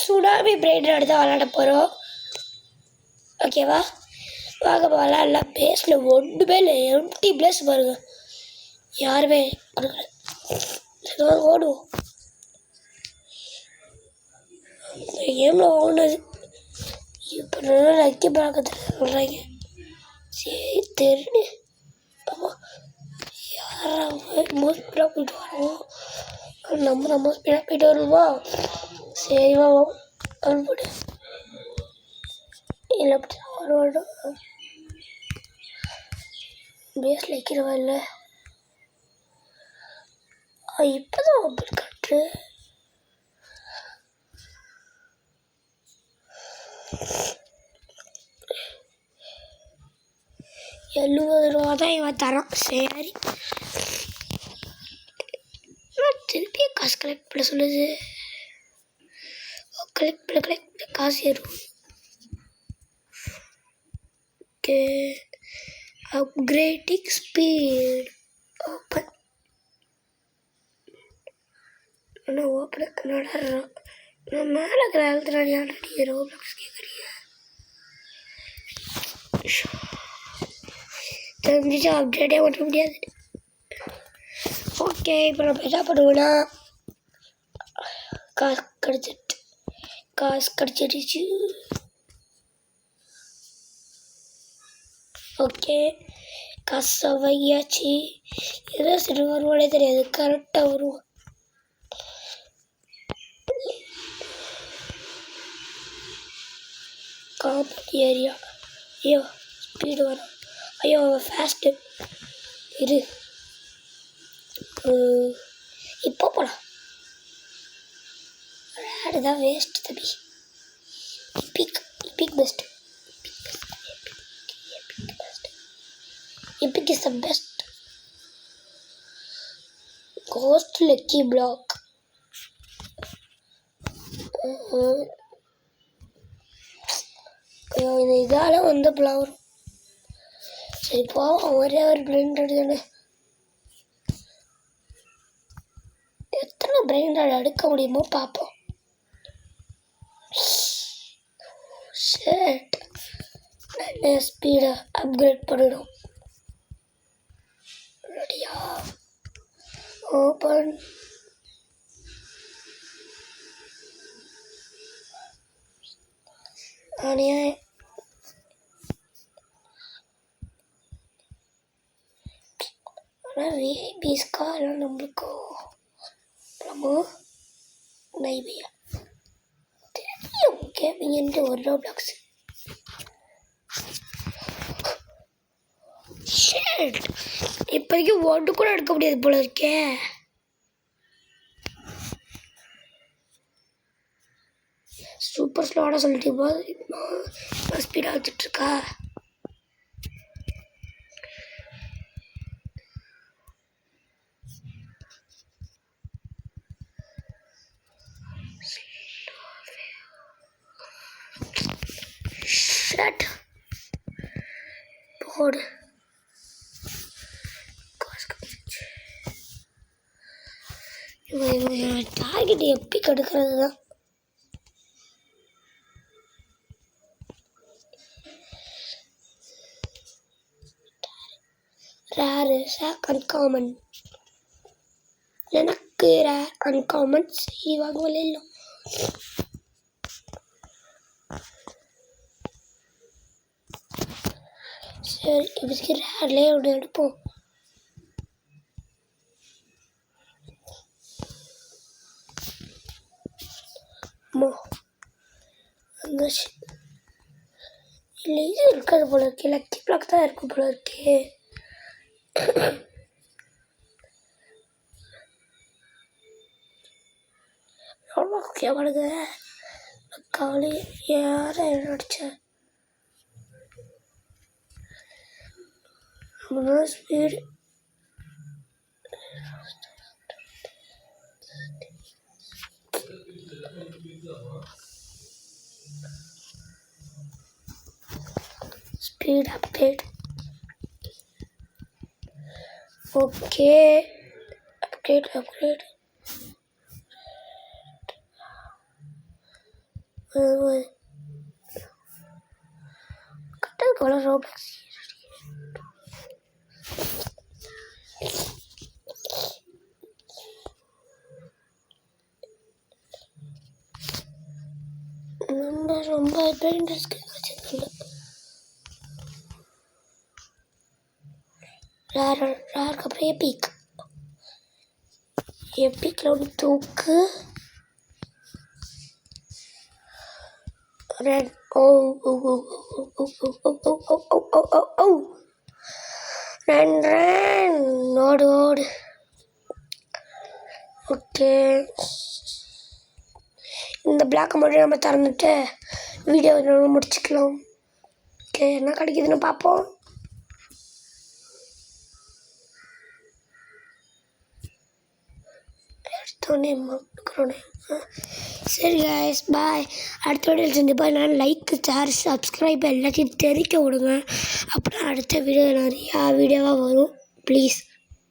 Tsunami brain எடுத்து விளாட போகிறோம். ஓகேவா, வாங்க விளாட்லாம். பேஸில் ஒன்றுமே இல்லை, எம்டி பிளேஸ் பாருங்க, யாருமே ஓடுவோம். இந்த கேமில் ஓடுனது இப்போ நல்லா லக்கி பார்க்க சொல்கிறாங்க. சரி தெரிஞ்சு யாராவது மோஸ்ட் ஸ்பீடாக போயிட்டு வருவோம். நம்ம ஸ்பீடாக போயிட்டு வருவோமா? சரிவா போட்டு இல்லை வருவாடா பேஸில் வைக்கிறவா இல்லை. இப்போ தான் அப்படி கட்டுரு. ₹70 தான் இவன் தரான். சரி திருப்பி காசு கலெக்ட் பண்ண சொல்லுது. கலெக்ட் பண்ண காசு ஏறும். Okay, upgrading speed open. ஆனால் ஓப்பன் நடறான். நான் மேலே கிரால்த்துறான். ரோப்ளாக்ஸ் கேட்குறீங்க தெரிஞ்சிச்சு, அப்டேட்டே பண்ண முடியாது. ஓகே, இப்போ நம்ம என்ன பண்ணுவோன்னா காசு கிடச்சிடுச்சு. ஓகே, காசை வையாச்சு. ஏதோ சரி வருவானே தெரியாது, கரெக்டாக வருவோம். Compound area. ஐயோ ஸ்பீடு வரும். ஐயோ ஃபாஸ்ட்டு இரு. இப்போ போகலாம். ஆடு தான் வேஸ்ட் தம்பி. Epic best. Epic is the best. Ghost lucky black. இந்த இதால் வந்து பிளவர். சரி போவோம். ஒரே ஒரு பிரெயின் தானே. எத்தனை பிரெயின் எடுக்க முடியுமோ பார்ப்போம். ஷேட் நல்ல ஸ்பீடை அப்கிரேட் பண்ணிடும். ரெடியா? ஓப்பன். ஆனால் விஐபிஸ்க்கா இல்லை நம்மளுக்கோ நம்ம நைபியா தெரியும். கேமிங்ன்ட்டு ஒரு ரோப்ளாக்ஸ். ஷேட் இப்போதைக்கு ஒன்று கூட எடுக்க முடியாது போல இருக்கே. சூப்பர் ஸ்லோவாக சொல்லிட்டு இப்போ ஸ்பீடாக வச்சுட்ருக்கா. ஷட் போடு. டார்கெட் எப்படி கெடுக்கிறது தான். Rare uncommon. எனக்கு ரேர் அன்காமன் செய்வாங்க இல்லை. சரி இப்போதைக்கு ரேர்லேயே ஒன்று எடுப்போம். வந்துச்சு. இல்லை இது இருக்காது போல இருக்கே. லக்கி பிளாக் தான் இருக்கும் போல இருக்கே. ரொம்ப முக்கியமானது. காலி யாரை அடித்தேன். Speed speed upgrade. Okay, upgrade. கட்டல் கலர் ரோப்ளக்ஸ் நம்ம ரொம்ப பெயிண்டர்ஸ்க்கு வச்சுருக்கல ரேருக்கு அப்புறம் எப்பிக்கில் ஒன்று தூக்கு ரெட் ரன் ஓடு ஓகே இந்த பிளாக்கை மட்டும் நம்ம திறந்துட்டு வீடியோ முடிச்சுக்கலாம் ஓகே என்ன கிடைக்குதுன்னு பார்ப்போம் சரி கைஸ் பாய் அடுத்த வீடியோவில் சந்திப்பா நான் லைக் ஷேர் சப்ஸ்கிரைப் எல்லாத்தையும் தெரிவிக்க விடுங்க அப்புறம் அடுத்த வீடியோ நிறையா வீடியோவாக வரும் ப்ளீஸ்